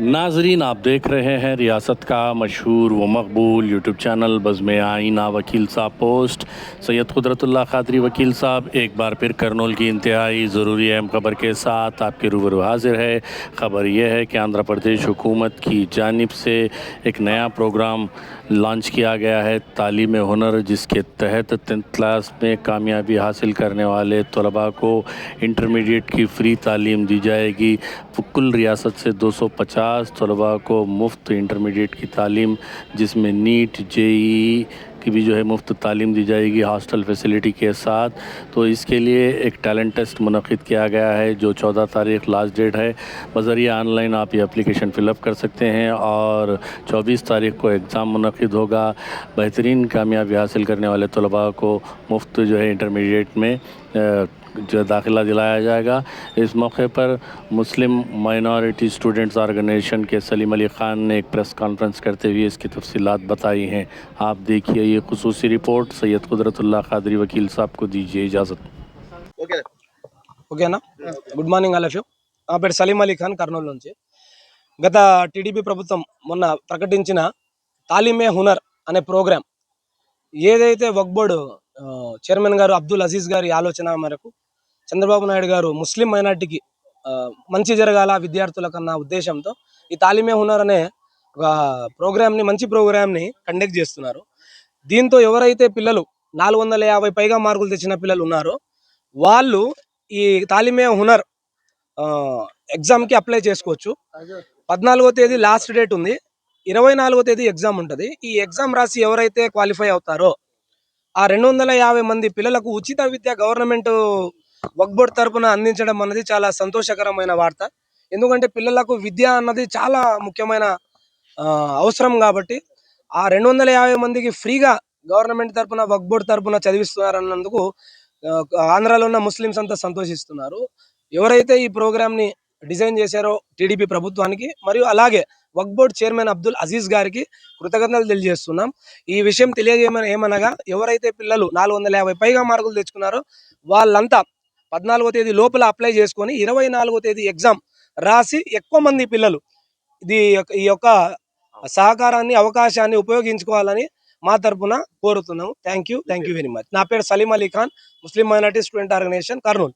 नाजरीन, आप देख रहे हैं रियासत का मशहूर व मकबूल यूट्यूब चैनल बज़्म आईना वकील साहब पोस्ट। सैयद कुदरतुल्लाह क़ादरी वकील साहब एक बार फिर करनूल की इंतहाई ज़रूरी अहम खबर के साथ आपके रूबरू हाजिर है। ख़बर यह है कि आंध्र प्रदेश हुकूमत की जानिब से एक नया प्रोग्राम लॉन्च किया गया है, तालीम हुनर, जिसके तहत 10th क्लास में कामयाबी हासिल करने वाले तलबा को इंटरमीडिएट की फ़्री तालीम दी जाएगी। कुल रियासत से 250 तलबा को मुफ्त इंटरमीडिएट की तालीम, जिसमें नीट जेई की भी जो है मुफ्त तालीम दी जाएगी हॉस्टल फैसिलिटी के साथ। तो इसके लिए एक टैलेंट टेस्ट मुनक़िद किया गया है, जो 14 तारीख़ लास्ट डेट है। बज़रिए ऑनलाइन आप ये एप्लीकेशन फ़िलअप कर सकते हैं और 24 तारीख़ को एग्ज़ाम मुनक़िद होगा। बेहतरीन कामयाबी हासिल करने वाले तलबा को मुफ्त जो है इंटरमीडिएट में जो दाखिला दिलाया जाएगा। इस मौके पर मुस्लिम माइनॉरिटी स्टूडेंट्स ऑर्गेनाइजेशन के सलीम अली ख़ान ने एक प्रेस कॉन्फ्रेंस करते हुए इसकी तफसीलात बताई हैं। आप देखिए ये खुसूसी रिपोर्ट। सैयद कुदरतुल्लाह क़ादरी वकील साहब को दीजिए इजाज़त। ఓకేనా good morning all of you. నా పేరు సలీం అలీ ఖాన్, కర్నూలు నుంచి. గత టీడీపీ ప్రభుత్వం మొన్న ప్రకటించిన తాలీమే హునర్ అనే ప్రోగ్రాం ఏదైతే వక్ఫ్ బోర్డు చైర్మన్ గారు అబ్దుల్ అజీజ్ గారి ఆలోచన మేరకు చంద్రబాబు నాయుడు గారు ముస్లిం మైనార్టీకి మంచి జరగాల విద్యార్థులకన్నా ఉద్దేశంతో ఈ తాలీమే హునర్ అనే ఒక ప్రోగ్రామ్ని, మంచి ప్రోగ్రామ్ని కండక్ట్ చేస్తున్నారు. దీంతో ఎవరైతే పిల్లలు 450 పైగా మార్కులు తెచ్చిన పిల్లలు ఉన్నారో వాళ్ళు ఈ తాలీమే హునర్ ఎగ్జామ్కి అప్లై చేసుకోవచ్చు. 14వ తేదీ లాస్ట్ డేట్ ఉంది. 24వ తేదీ ఎగ్జామ్ ఉంటుంది. ఈ ఎగ్జామ్ రాసి ఎవరైతే క్వాలిఫై అవుతారో ఆ 250 మంది పిల్లలకు ఉచిత విద్య గవర్నమెంట్ వక్ఫ్ బోర్డు తరపున అందించడం అన్నది చాలా సంతోషకరమైన వార్త. ఎందుకంటే పిల్లలకు విద్య అన్నది చాలా ముఖ్యమైన అవసరం కాబట్టి ఆ 250 మందికి ఫ్రీగా గవర్నమెంట్ తరపున వక్ఫ్ బోర్డు తరపున చదివిస్తున్నారన్నందుకు ఆంధ్రాలో ఉన్న ముస్లిమ్స్ అంతా సంతోషిస్తున్నారు. ఎవరైతే ఈ ప్రోగ్రామ్ని డిజైన్ చేశారో టీడీపీ ప్రభుత్వానికి మరియు అలాగే వక్ఫ్ బోర్డు చైర్మన్ అబ్దుల్ అజీజ్ గారికి కృతజ్ఞతలు తెలియజేస్తున్నాం. ఈ విషయం ఏమనగా ఎవరైతే పిల్లలు 450 పైగా మార్కులు తెచ్చుకున్నారో వాళ్ళంతా 14వ తేదీ లోపల అప్లై చేసుకొని 24వ తేదీ ఎగ్జామ్ రాసి ఎక్కువ మంది పిల్లలు ఈ యొక్క సహకారాన్ని, అవకాశాన్ని ఉపయోగించుకోవాలని మా తరపున కోరుతున్నాము. Thank you very much. నా పేరు సలీం అలీ ఖాన్, ముస్లిం మైనారిటీ స్టూడెంట్ ఆర్గనైజేషన్, కర్నూలు.